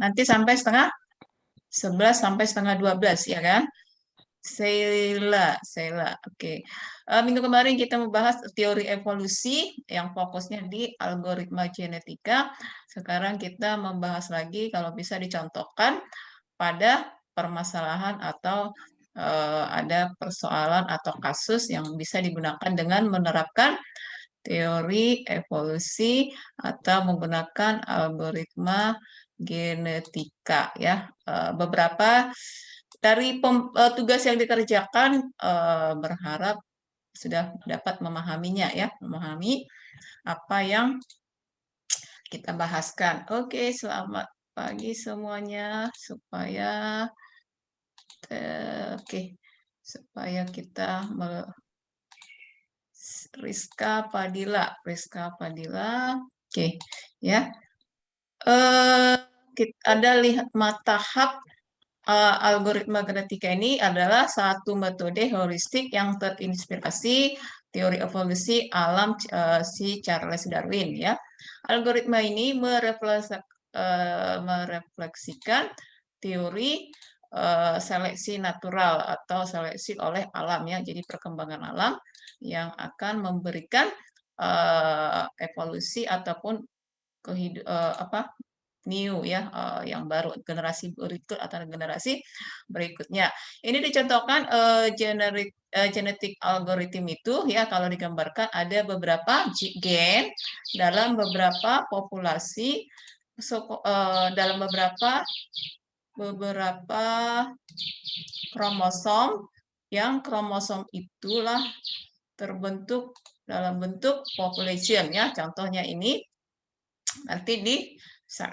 nanti sampai setengah 11 sampai setengah 12 ya kan? Sheila. Oke. Minggu kemarin kita membahas teori evolusi yang fokusnya di algoritma genetika. Sekarang kita membahas lagi kalau bisa dicontohkan pada permasalahan atau ada persoalan atau kasus yang bisa digunakan dengan menerapkan teori evolusi atau menggunakan algoritma genetika ya. Beberapa dari tugas yang dikerjakan berharap sudah dapat memahaminya ya, memahami apa yang kita bahaskan. Oke, selamat pagi semuanya supaya oke, supaya kita Rizka Padilla. Oke, ya. Ada lihat tahap algoritma genetika ini adalah satu metode heuristik yang terinspirasi teori evolusi alam si Charles Darwin ya. Algoritma ini merefleksikan teori seleksi natural atau seleksi oleh alam ya. Jadi perkembangan alam yang akan memberikan evolusi ataupun new ya, yang baru, generasi berikut atau generasi berikutnya. Ini dicontohkan genetic algorithm itu ya, kalau digambarkan ada beberapa gen dalam beberapa populasi, dalam beberapa kromosom, yang kromosom itulah terbentuk dalam bentuk population ya. Contohnya ini nanti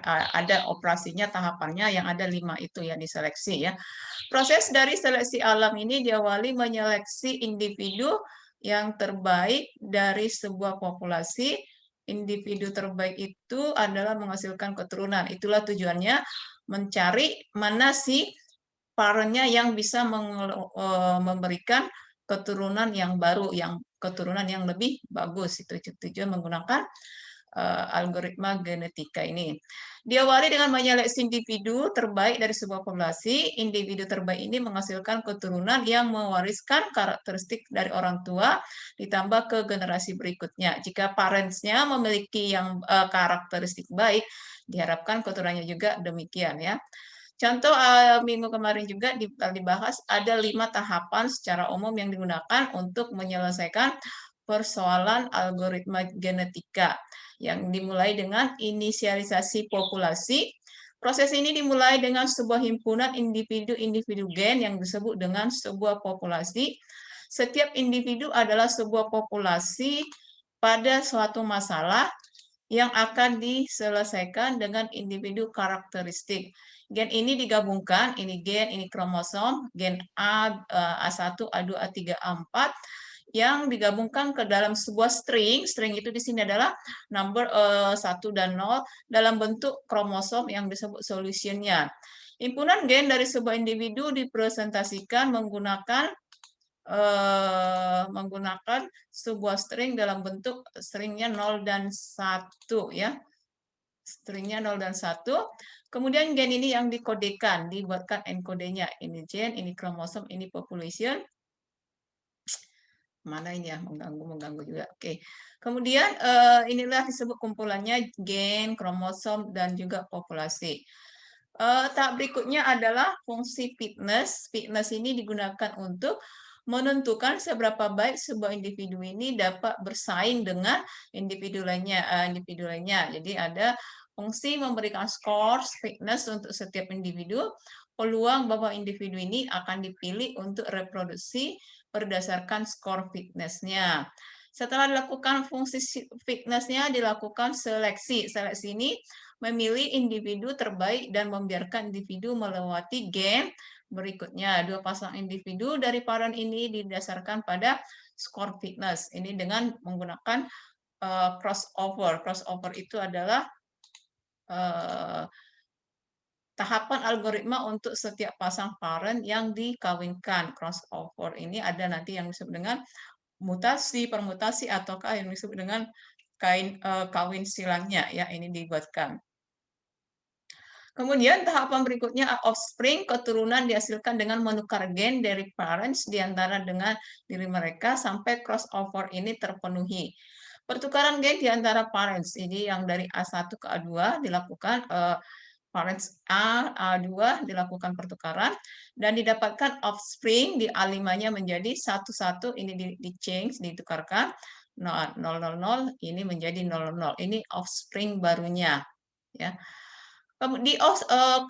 ada operasinya, tahapannya yang ada 5 itu ya, diseleksi ya. Proses dari seleksi alam ini diawali menyeleksi individu yang terbaik dari sebuah populasi. Individu terbaik itu adalah menghasilkan keturunan. Itulah tujuannya, mencari mana sih parentnya yang bisa memberikan keturunan yang baru, yang keturunan yang lebih bagus. Itu tujuan menggunakan algoritma genetika ini. Diawali dengan menyeleksi individu terbaik dari sebuah populasi. Individu terbaik ini menghasilkan keturunan yang mewariskan karakteristik dari orang tua ditambah ke generasi berikutnya. Jika parentsnya memiliki yang karakteristik baik, diharapkan keturunannya juga demikian ya. Contoh minggu kemarin juga dibahas ada 5 tahapan secara umum yang digunakan untuk menyelesaikan persoalan algoritma genetika yang dimulai dengan inisialisasi populasi. Proses ini dimulai dengan sebuah himpunan individu-individu gen yang disebut dengan sebuah populasi. Setiap individu adalah sebuah populasi pada suatu masalah yang akan diselesaikan dengan individu karakteristik. Gen ini digabungkan, ini gen, ini kromosom, gen A, A1, A2, A3, A4, yang digabungkan ke dalam sebuah string. String itu di sini adalah number 1 dan 0 dalam bentuk kromosom yang disebut solutionnya. Himpunan gen dari sebuah individu dipresentasikan menggunakan sebuah string dalam bentuk stringnya 0 dan 1 ya. Stringnya 0 dan 1. Kemudian gen ini yang dikodekan, dibuatkan encodenya. Ini gen, ini kromosom, ini population. Mana ini ya, mengganggu juga. Oke. Kemudian inilah disebut kumpulannya gen, kromosom, dan juga populasi. Tahap berikutnya adalah fungsi fitness. Fitness ini digunakan untuk menentukan seberapa baik sebuah individu ini dapat bersaing dengan individu lainnya. Jadi ada fungsi memberikan skor fitness untuk setiap individu. Peluang bahwa individu ini akan dipilih untuk reproduksi berdasarkan skor fitness-nya. Setelah dilakukan fungsi fitness-nya, dilakukan seleksi. Seleksi ini memilih individu terbaik dan membiarkan individu melewati gen berikutnya. 2 pasang individu dari paran ini didasarkan pada skor fitness. Ini dengan menggunakan crossover. Crossover itu adalah tahapan algoritma untuk setiap pasang parent yang dikawinkan. Crossover ini ada nanti yang disebut dengan mutasi, permutasi, ataukah yang disebut dengan kawin silangnya ya, ini dibuatkan. Kemudian tahapan berikutnya offspring, keturunan dihasilkan dengan menukar gen dari parents di antara dengan diri mereka sampai crossover ini terpenuhi. Pertukaran gen di antara parents ini yang dari A1 ke A2 dilakukan parents A2 dilakukan pertukaran dan didapatkan offspring di A5-nya menjadi 1, ini di change ditukarkan 0, 0, ini menjadi 0, ini offspring barunya ya. Di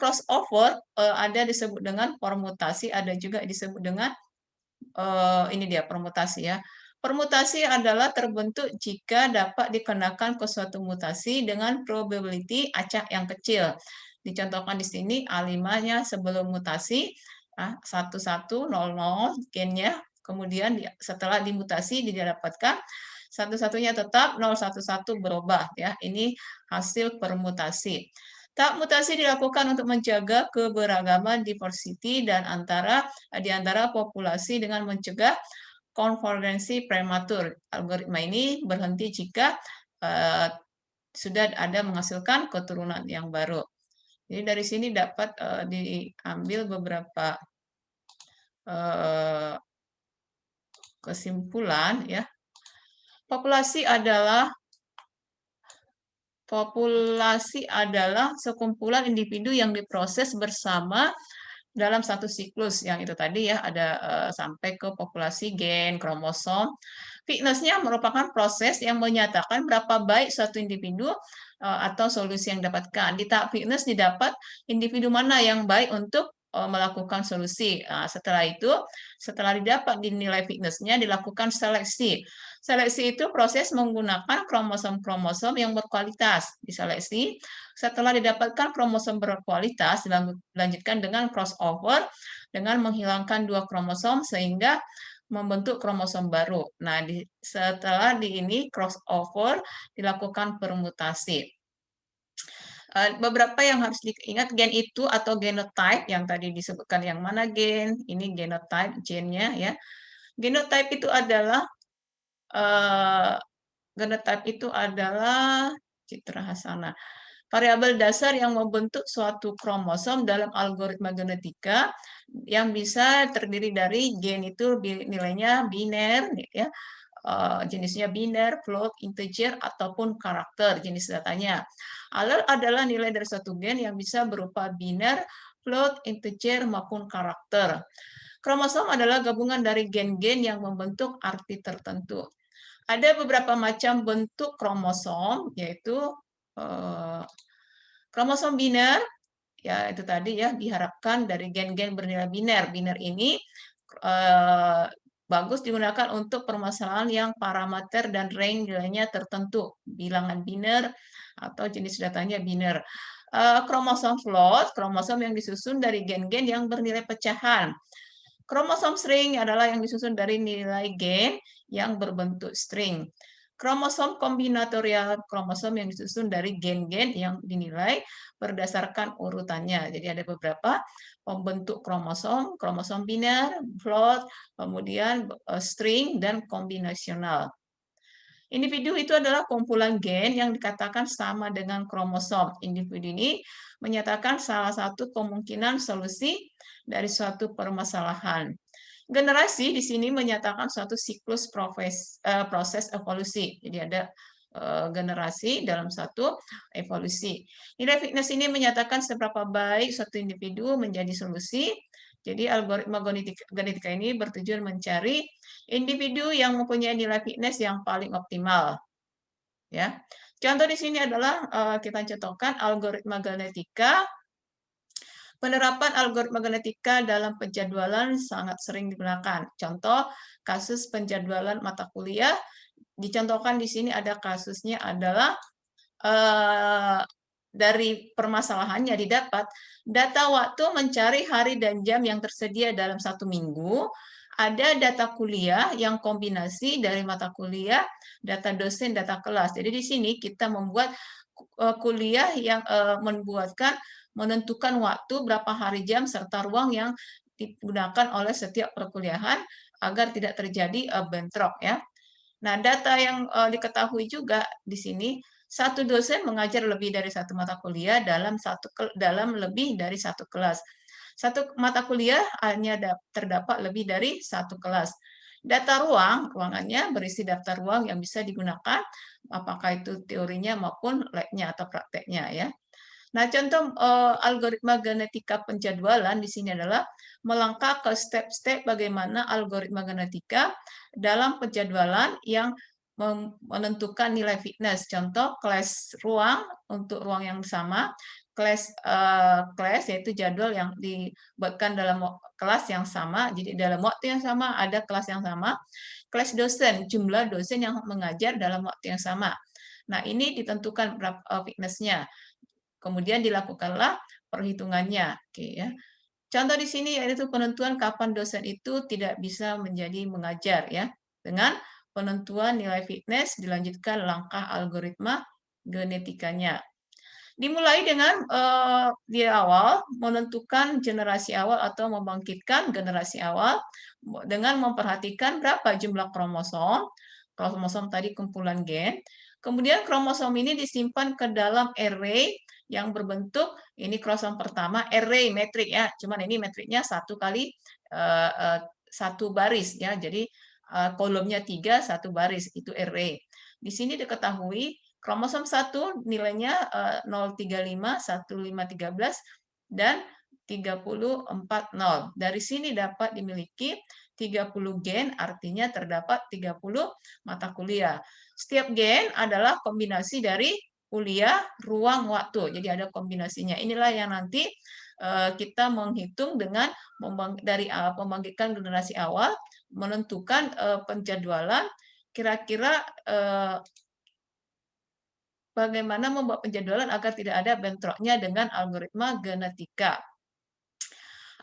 crossover ada disebut dengan permutasi, ada juga disebut dengan ini dia permutasi ya. Permutasi adalah terbentuk jika dapat dikenakan ke suatu mutasi dengan probability acak yang kecil. Dicontohkan di sini A5-nya sebelum mutasi 1100 gennya, kemudian setelah dimutasi didapatkan satu-satunya tetap 011 berubah ya. Ini hasil permutasi. Tahap mutasi dilakukan untuk menjaga keberagaman diversity dan di antara populasi dengan mencegah konvergensi prematur. Algoritma ini berhenti jika sudah ada menghasilkan keturunan yang baru. Jadi dari sini dapat diambil beberapa kesimpulan ya. Populasi adalah sekumpulan individu yang diproses bersama dalam satu siklus yang itu tadi ya ada sampai ke populasi gen, kromosom. Fitnessnya merupakan proses yang menyatakan berapa baik suatu individu atau solusi yang didapatkan. Di tahap fitness didapat individu mana yang baik untuk melakukan solusi. Setelah itu, setelah didapat dinilai fitnessnya dilakukan seleksi. Seleksi itu proses menggunakan kromosom-kromosom yang berkualitas. Diseleksi, setelah didapatkan kromosom berkualitas, dilanjutkan dengan crossover dengan menghilangkan 2 kromosom sehingga membentuk kromosom baru. Nah, setelah ini crossover dilakukan permutasi. Beberapa yang harus diingat gen itu atau genotype yang tadi disebutkan yang mana gen, ini genotype gennya ya. Genotype itu adalah Citra Hasana. Variabel dasar yang membentuk suatu kromosom dalam algoritma genetika yang bisa terdiri dari gen itu nilainya biner ya. Jenisnya biner, float, integer ataupun karakter jenis datanya. Alel adalah nilai dari suatu gen yang bisa berupa biner, float, integer maupun karakter. Kromosom adalah gabungan dari gen-gen yang membentuk arti tertentu. Ada beberapa macam bentuk kromosom, yaitu kromosom biner, ya itu tadi ya diharapkan dari gen-gen bernilai biner. Biner ini bagus digunakan untuk permasalahan yang parameter dan range nilainya tertentu, bilangan biner atau jenis datanya biner. Kromosom float, kromosom yang disusun dari gen-gen yang bernilai pecahan. Kromosom string adalah yang disusun dari nilai gen yang berbentuk string. Kromosom kombinatorial, kromosom yang disusun dari gen-gen yang dinilai berdasarkan urutannya. Jadi ada beberapa pembentuk kromosom, kromosom biner, float, kemudian string, dan kombinasional. Individu itu adalah kumpulan gen yang dikatakan sama dengan kromosom. Individu ini menyatakan salah satu kemungkinan solusi dari suatu permasalahan. Generasi di sini menyatakan suatu siklus proses evolusi. Jadi ada generasi dalam satu evolusi. Nilai fitness ini menyatakan seberapa baik suatu individu menjadi solusi. Jadi algoritma genetika ini bertujuan mencari individu yang mempunyai nilai fitness yang paling optimal. Ya, contoh di sini adalah kita contohkan algoritma genetika. Penerapan algoritma genetika dalam penjadwalan sangat sering digunakan. Contoh kasus penjadwalan mata kuliah dicontohkan di sini ada kasusnya adalah dari permasalahannya didapat data waktu mencari hari dan jam yang tersedia dalam 1 minggu, ada data kuliah yang kombinasi dari mata kuliah, data dosen, data kelas. Jadi di sini kita membuat kuliah yang menentukan waktu, berapa hari jam, serta ruang yang digunakan oleh setiap perkuliahan agar tidak terjadi bentrok ya. Nah, data yang diketahui juga di sini Satu dosen mengajar lebih dari satu mata kuliah dalam lebih dari satu kelas. Satu mata kuliah hanya terdapat lebih dari satu kelas. Data ruangannya berisi daftar ruang yang bisa digunakan, apakah itu teorinya maupun lab-nya atau prakteknya ya. Nah, contoh algoritma genetika penjadwalan di sini adalah melangkah ke step-step bagaimana algoritma genetika dalam penjadwalan yang menentukan nilai fitness. Contoh kelas ruang untuk ruang yang sama, kelas yaitu jadwal yang dibuatkan dalam kelas yang sama, jadi dalam waktu yang sama ada kelas yang sama. Kelas dosen, jumlah dosen yang mengajar dalam waktu yang sama. Nah, ini ditentukan berapa fitness-nya. Kemudian dilakukanlah perhitungannya. Oke, ya. Contoh di sini yaitu penentuan kapan dosen itu tidak bisa menjadi mengajar ya. Dengan penentuan nilai fitness dilanjutkan langkah algoritma genetikanya. Dimulai dengan di awal menentukan generasi awal atau membangkitkan generasi awal dengan memperhatikan berapa jumlah kromosom. Kromosom tadi kumpulan gen. Kemudian kromosom ini disimpan ke dalam array yang berbentuk ini kromosom pertama array metrik ya. Cuman ini metriknya satu kali satu baris ya. Jadi kolomnya 3 satu baris itu array. Di sini diketahui kromosom 1 nilainya 035, 1513 dan 340. Dari sini dapat dimiliki 30 gen, artinya terdapat 30 mata kuliah. Setiap gen adalah kombinasi dari kuliah, ruang, waktu. Jadi ada kombinasinya. Inilah yang nanti kita menghitung dengan dari pembangkitan generasi awal, menentukan penjadwalan kira-kira bagaimana membuat penjadwalan agar tidak ada bentroknya dengan algoritma genetika.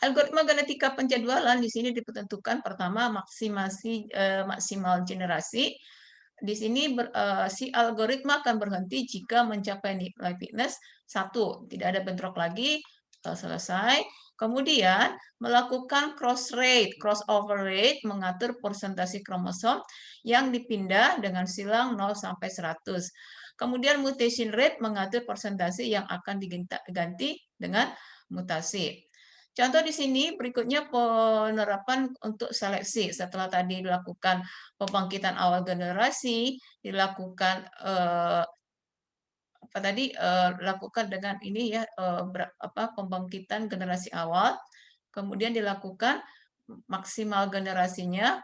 Algoritma genetika penjadwalan di sini ditentukan pertama maksimal generasi. Di sini si algoritma akan berhenti jika mencapai nilai fitness 1, tidak ada bentrok lagi, selesai. Kemudian melakukan crossover rate mengatur persentase kromosom yang dipindah dengan silang 0 sampai 100. Kemudian mutation rate mengatur persentase yang akan diganti dengan mutasi. Contoh di sini berikutnya penerapan untuk seleksi. Setelah tadi dilakukan pembangkitan awal generasi, dilakukan lakukan dengan ini ya pembangkitan generasi awal, kemudian dilakukan maksimal generasinya,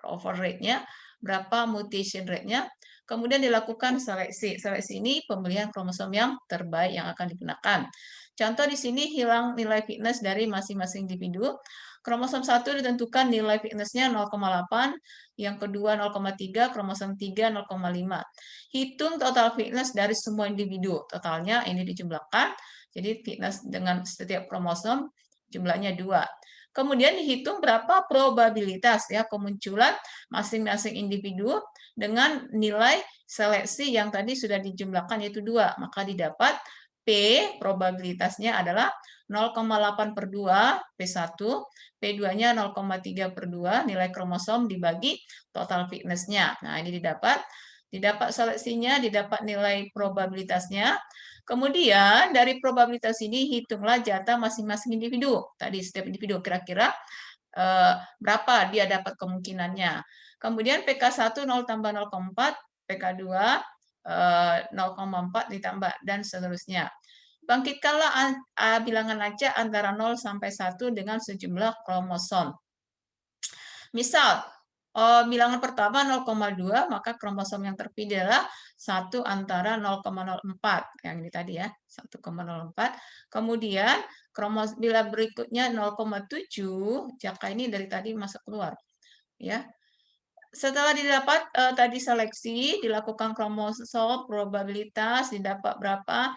over rate-nya, berapa mutation rate-nya, kemudian dilakukan seleksi. Seleksi ini pemilihan kromosom yang terbaik yang akan digunakan. Contoh di sini hilang nilai fitness dari masing-masing individu. Kromosom 1 ditentukan nilai fitness-nya 0,8, yang kedua 0,3, kromosom 3 0,5. Hitung total fitness dari semua individu. Totalnya ini dijumlahkan. Jadi fitness dengan setiap kromosom jumlahnya 2. Kemudian dihitung berapa probabilitas ya kemunculan masing-masing individu dengan nilai seleksi yang tadi sudah dijumlahkan yaitu 2. Maka didapat P probabilitasnya adalah 0,8 per 2 P1, P2-nya 0,3 per 2 nilai kromosom dibagi total fitness-nya. Nah, ini didapat seleksinya, didapat nilai probabilitasnya. Kemudian dari probabilitas ini hitunglah jatah masing-masing individu. Tadi setiap individu kira-kira berapa dia dapat kemungkinannya. Kemudian PK1 0 tambah 0,4, PK2 0,4 ditambah dan seterusnya. Bangkitkanlah bilangan acak antara 0 sampai 1 dengan sejumlah kromosom. Misal, bilangan pertama 0,2, maka kromosom yang terpilih adalah 1 antara 0,04. Yang ini tadi ya, 1,04. Kemudian, bila berikutnya 0,7, jaka ini dari tadi masuk keluar. Ya. Setelah didapat tadi seleksi, dilakukan kromosom, probabilitas, didapat berapa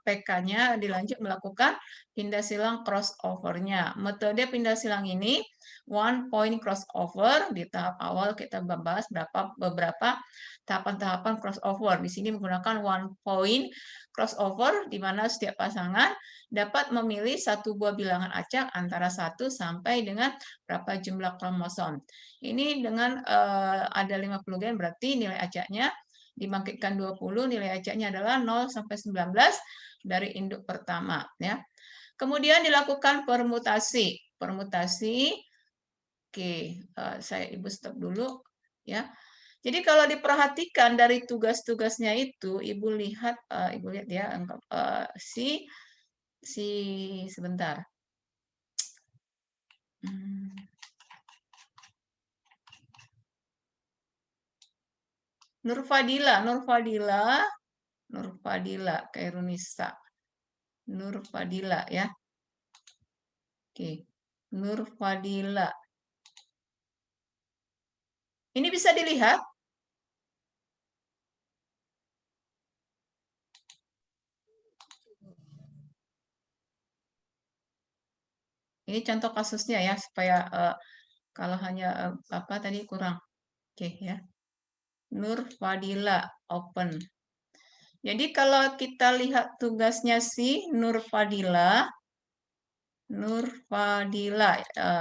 PK-nya, dilanjut melakukan pindah silang crossover-nya. Metode pindah silang ini one point crossover. Di tahap awal kita membahas beberapa tahapan-tahapan crossover. Di sini menggunakan one point crossover, di mana setiap pasangan dapat memilih satu buah bilangan acak antara 1 sampai dengan berapa jumlah kromosom. Ini dengan ada 50 gen, berarti nilai acaknya dibangkitkan 20, nilai acaknya adalah 0 sampai 19 dari induk pertama ya. Kemudian dilakukan permutasi. Permutasi. Oke, saya Ibu stop dulu ya. Jadi kalau diperhatikan dari tugas-tugasnya itu, Ibu lihat ya, si sebentar. Nurfadila Kairunisa. Nurfadila ya. Oke, Nurfadila. Ini bisa dilihat. Ini contoh kasusnya ya, supaya kalau hanya apa tadi kurang. Oke ya. Nurfadila open. Jadi kalau kita lihat tugasnya si Nurfadila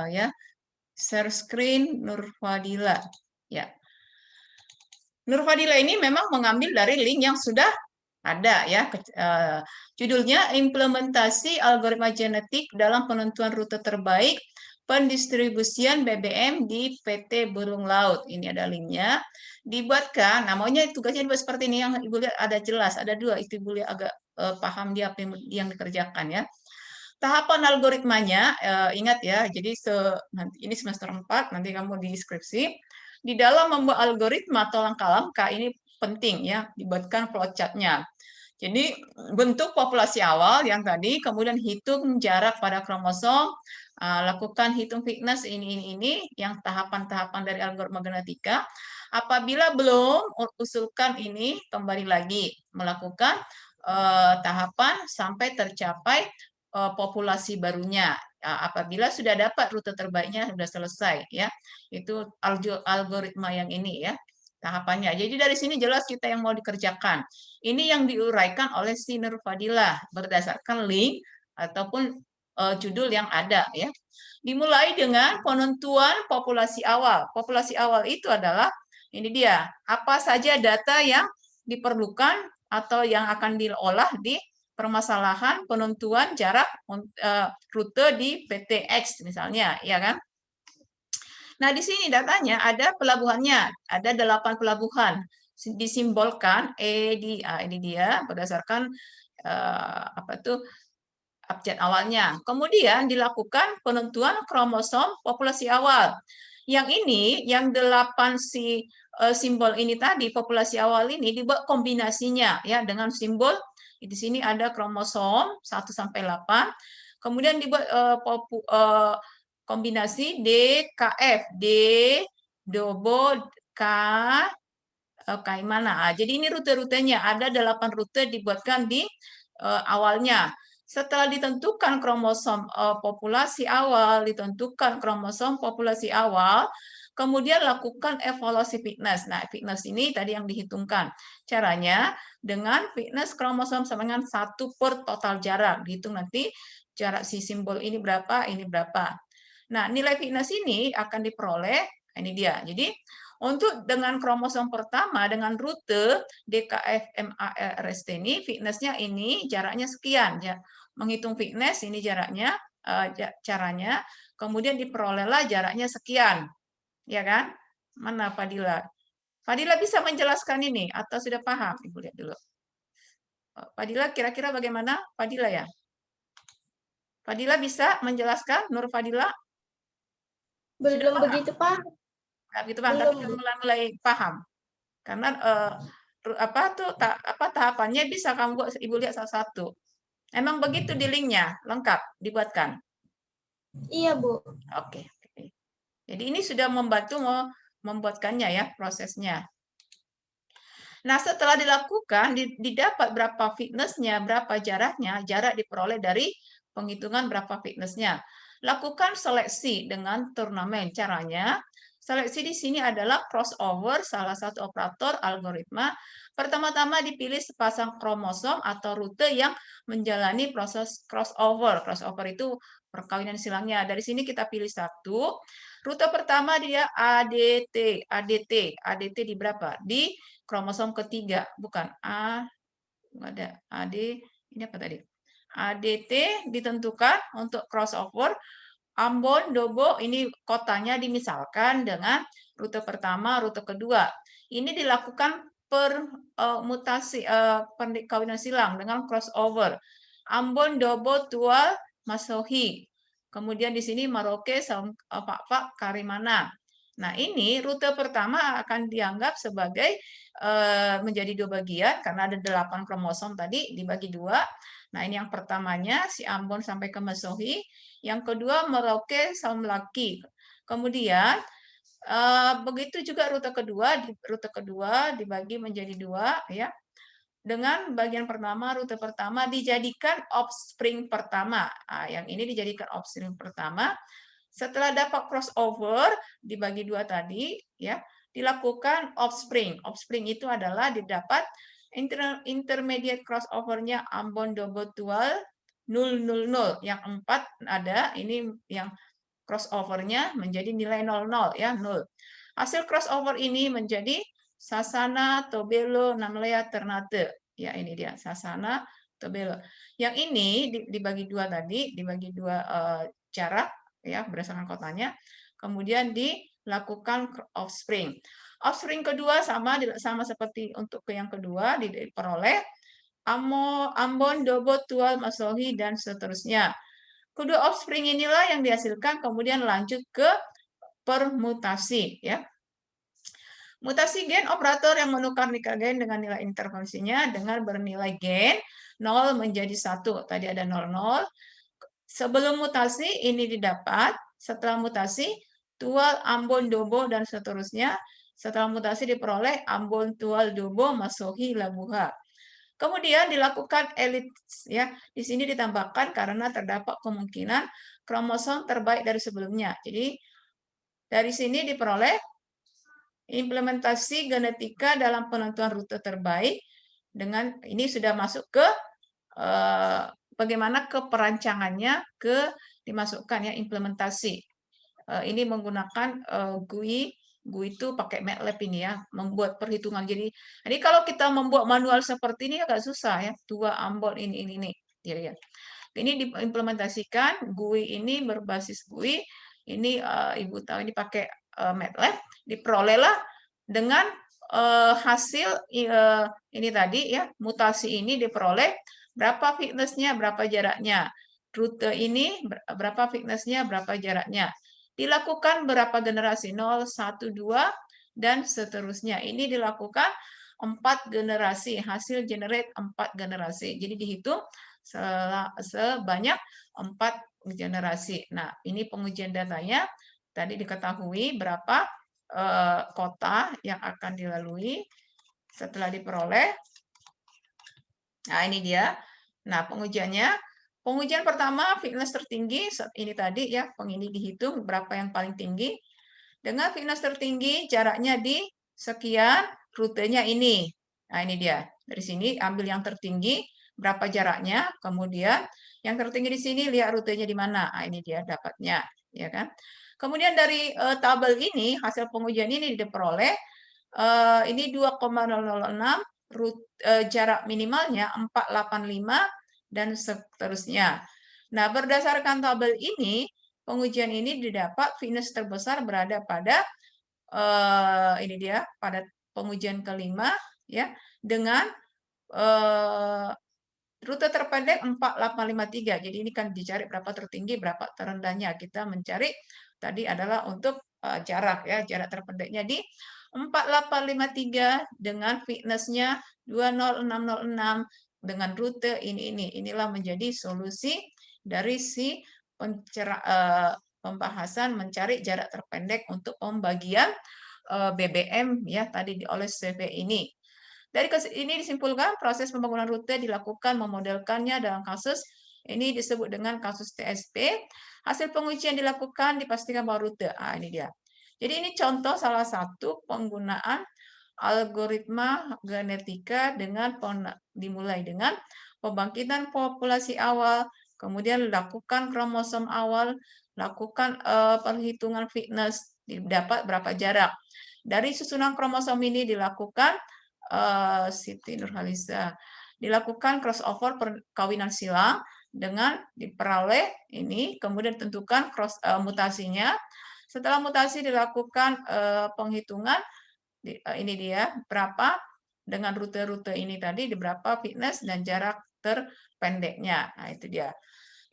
ya. Share screen Nurfadila ya. Nurfadila ini memang mengambil dari link yang sudah ada ya. Judulnya implementasi algoritma genetik dalam penentuan rute terbaik pendistribusian BBM di PT Burung Laut. Ini ada linknya. Dibuatkan, namanya tugasnya dibuat seperti ini yang Ibu lihat ada jelas, ada dua. Itu Ibu lihat agak paham dia apa yang dikerjakan ya. Tahapan algoritmanya, ingat ya, jadi nanti ini semester 4, nanti kamu di skripsi. Di dalam membuat algoritma atau langkah-langkah ini penting ya, dibuatkan flowchart-nya. Jadi bentuk populasi awal yang tadi, kemudian hitung jarak pada kromosom, lakukan hitung fitness ini, yang tahapan-tahapan dari algoritma genetika. Apabila belum, usulkan ini kembali lagi melakukan tahapan sampai tercapai populasi barunya. Apabila sudah dapat rute terbaiknya sudah selesai ya. Itu algoritma yang ini ya tahapannya. Jadi dari sini jelas kita yang mau dikerjakan. Ini yang diuraikan oleh si Nurfadila berdasarkan link ataupun judul yang ada ya. Dimulai dengan penentuan populasi awal. Populasi awal itu adalah ini dia, apa saja data yang diperlukan atau yang akan diolah di permasalahan penentuan jarak rute di PT X misalnya, ya kan? Nah, di sini datanya ada pelabuhannya, ada 8 pelabuhan. Disimbolkan ini dia berdasarkan apa tuh abjad awalnya. Kemudian dilakukan penentuan kromosom populasi awal. Yang ini, yang 8 simbol ini tadi, populasi awal ini dibuat kombinasinya ya dengan simbol. Di sini ada kromosom 1 sampai 8. Kemudian dibuat kombinasi DKF, D, Dobo, K, kayak mana. Jadi ini rute-rutenya, ada 8 rute dibuatkan di awalnya. Setelah ditentukan kromosom populasi awal, kemudian lakukan evaluasi fitness. Nah, fitness ini tadi yang dihitungkan. Caranya dengan fitness kromosom sama dengan 1 per total jarak. Dihitung nanti jarak si simbol ini berapa, ini berapa. Nah, nilai fitness ini akan diperoleh, ini dia. Jadi, untuk dengan kromosom pertama, dengan rute DKF-MARST ini, fitness-nya ini jaraknya sekian. Ya. Menghitung fitness, ini jaraknya, caranya, kemudian diperolehlah jaraknya sekian. Ya kan? Mana Fadila? Fadila bisa menjelaskan ini, atau sudah paham? Ibu lihat dulu. Fadila kira-kira bagaimana? Fadila ya? Fadila bisa menjelaskan? Nur Fadila? Belum begitu paham. Nggak begitu paham, tapi mulai paham. Karena tahapannya bisa kamu buat, Ibu lihat satu-satu. Emang begitu di linknya, lengkap, dibuatkan? Iya, Bu. Oke. Jadi ini sudah membantu membuatkannya ya, prosesnya. Nah, setelah dilakukan, didapat berapa fitness-nya, berapa jaraknya, jarak diperoleh dari penghitungan berapa fitness-nya. Lakukan seleksi dengan turnamen. Caranya, Seleksi di sini adalah crossover salah satu operator algoritma. Pertama-tama dipilih sepasang kromosom atau rute yang menjalani proses crossover. Crossover itu perkawinan silangnya. Dari sini kita pilih satu. Rute pertama dia ADT. ADT di berapa? Di kromosom ketiga. Bukan A, ada AD, ini apa tadi? ADT ditentukan untuk crossover. Ambon, Dobo, ini kotanya dimisalkan dengan rute pertama, rute kedua. Ini dilakukan permutasi perkawinan silang dengan crossover. Ambon, Dobo, Tual, Masohi. Kemudian di sini Maroke, Pak, Karimana. Nah, ini rute pertama akan dianggap sebagai menjadi dua bagian karena ada 8 kromosom tadi dibagi dua. Nah, ini yang pertamanya si Ambon sampai ke Masohi, yang kedua Merauke sama Melaki. Kemudian begitu juga rute kedua dibagi menjadi dua ya. Dengan bagian pertama, rute pertama dijadikan offspring pertama. Nah, yang ini dijadikan offspring pertama. Setelah dapat crossover dibagi dua tadi, ya dilakukan offspring. Offspring itu adalah didapat intermediate crossover-nya Ambon Dobo Tual 000. Yang 4 ada, ini yang crossover-nya menjadi nilai 00 ya, 0. Hasil crossover ini menjadi Sasana, Tobelo, Namlea, Ternate. Ya, ini dia Sasana, Tobelo. Yang ini dibagi dua tadi, dibagi dua jarak ya berdasarkan kotanya. Kemudian dilakukan offspring. Offspring kedua sama seperti untuk ke yang kedua diperoleh Ambon, Dobo, Tual, Masohi dan seterusnya. Kedua offspring inilah yang dihasilkan kemudian lanjut ke permutasi ya. Mutasi gen operator yang menukar nitrogen dengan nilai intervensinya dengan bernilai gen 0 menjadi 1. Tadi ada 00. Sebelum mutasi ini didapat, setelah mutasi Tual, Ambon, Dobo dan seterusnya. Setelah mutasi diperoleh Ambon, Tual, Dobo, Masohi, Labuha. Kemudian dilakukan elips ya. Di sini ditambahkan karena terdapat kemungkinan kromosom terbaik dari sebelumnya. Jadi dari sini diperoleh implementasi genetika dalam penentuan rute terbaik dengan ini sudah masuk ke bagaimana keperancangannya dimasukkan ya implementasi. Ini menggunakan GUI. GUI itu pakai MATLAB ini ya, membuat perhitungan. Jadi kalau kita membuat manual seperti ini agak susah ya. Dua Ambon ini. Ya. Ini diimplementasikan GUI ini berbasis GUI. Ini Ibu tahu ini pakai MATLAB, diperolehlah dengan hasil ini tadi ya, mutasi ini diperoleh berapa fitnessnya, berapa jaraknya. Rute ini berapa fitnessnya, berapa jaraknya. Dilakukan berapa generasi, 0, 1, 2, dan seterusnya. Ini dilakukan 4 generasi, hasil generate 4 generasi. Jadi dihitung sebanyak 4 generasi. Nah, ini pengujian datanya. Tadi diketahui berapa kota yang akan dilalui setelah diperoleh. Nah, ini dia. Nah, pengujiannya. Pengujian pertama, fitness tertinggi. Ini tadi ya, ini dihitung berapa yang paling tinggi. Dengan fitness tertinggi, jaraknya di sekian, rutenya ini. Nah, ini dia. Dari sini ambil yang tertinggi, berapa jaraknya. Kemudian yang tertinggi di sini, lihat rutenya di mana. Nah, ini dia dapatnya. Ya kan? Kemudian dari tabel ini, hasil pengujian ini diperoleh, ini 2,006, jarak minimalnya 485, dan seterusnya. Nah, berdasarkan tabel ini, pengujian ini didapat fitness terbesar berada pada ini dia pada pengujian kelima ya dengan rute terpendek 4853. Jadi ini kan dicari berapa tertinggi, berapa terendahnya. Kita mencari tadi adalah untuk jarak ya, jarak terpendeknya di 4853 dengan fitnessnya 20606 dengan rute ini. Inilah menjadi solusi dari si pembahasan mencari jarak terpendek untuk pembagian BBM ya tadi oleh CV ini. Dari ini disimpulkan proses pembangunan rute dilakukan memodelkannya dalam kasus ini disebut dengan kasus TSP. Hasil pengujian dilakukan dipastikan bahwa rute. Ini dia. Jadi ini contoh salah satu penggunaan algoritma genetika dimulai dengan pembangkitan populasi awal, kemudian lakukan kromosom awal, lakukan perhitungan fitness, dapat berapa jarak. Dari susunan kromosom ini dilakukan Siti Nurhaliza, dilakukan crossover perkawinan silang dengan diperoleh ini, kemudian tentukan mutasinya. Setelah mutasi dilakukan penghitungan, ini dia berapa dengan rute-rute ini tadi, di berapa fitness dan jarak terpendeknya. Nah, itu dia.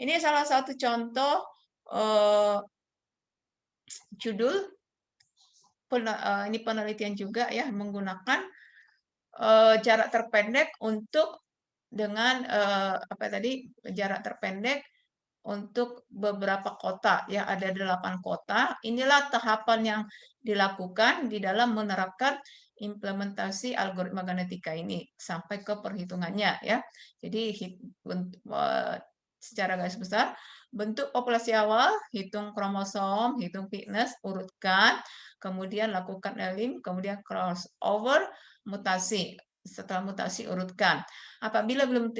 Ini salah satu contoh judul ini penelitian juga ya, menggunakan jarak terpendek untuk dengan apa tadi, jarak terpendek untuk beberapa kota ya, ada 8 kota. Inilah tahapan yang dilakukan di dalam menerapkan implementasi algoritma genetika ini sampai ke perhitungannya ya. Jadi secara garis besar, bentuk populasi awal, hitung kromosom, hitung fitness, urutkan, kemudian lakukan elim, kemudian crossover, mutasi. Setelah mutasi urutkan. Apabila belum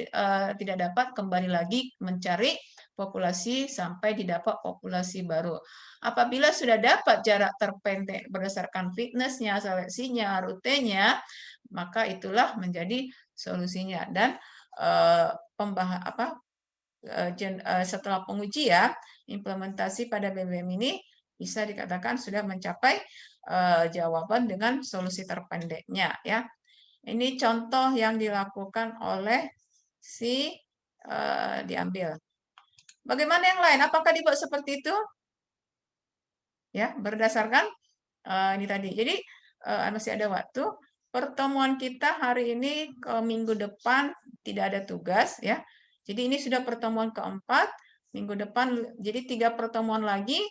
tidak dapat, kembali lagi mencari populasi sampai didapat populasi baru. Apabila sudah dapat jarak terpendek berdasarkan fitness-nya, seleksinya, rutenya, maka itulah menjadi solusinya. Dan setelah pengujian, implementasi pada BBM ini bisa dikatakan sudah mencapai jawaban dengan solusi terpendeknya ya. Ini contoh yang dilakukan oleh diambil. Bagaimana yang lain? Apakah dibuat seperti itu? Ya, berdasarkan ini tadi. Jadi masih ada waktu. Pertemuan kita hari ini ke minggu depan tidak ada tugas ya. Jadi ini sudah pertemuan keempat. Minggu depan jadi 3 pertemuan lagi.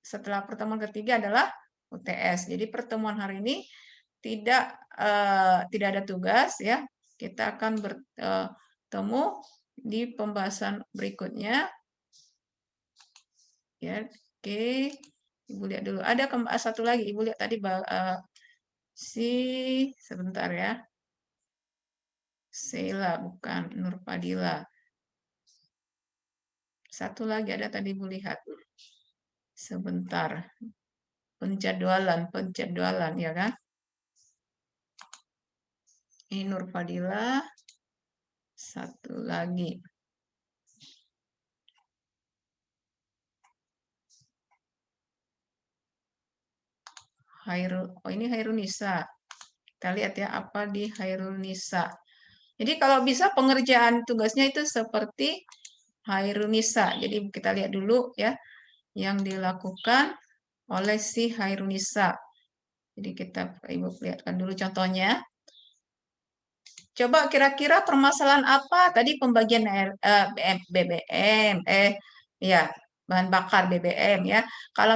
Setelah pertemuan ketiga adalah UTS. Jadi pertemuan hari ini tidak ada tugas ya. Kita akan bertemu di pembahasan berikutnya. Ya, oke. Ibu lihat dulu. Ada satu lagi. Ibu lihat tadi sebentar ya. Sheila bukan Nurfadila. Satu lagi ada tadi Ibu lihat. Sebentar. Penjadwalan ya kan? Ini Nurfadila. Satu lagi. Ini Hairunisa. Kita lihat ya apa di Hairunisa. Jadi kalau bisa pengerjaan tugasnya itu seperti Hairunisa. Jadi kita lihat dulu ya yang dilakukan oleh si Hairunisa. Jadi Ibu lihatkan dulu contohnya. Coba kira-kira permasalahan apa tadi pembagian BBM, ya bahan bakar BBM ya. Kalau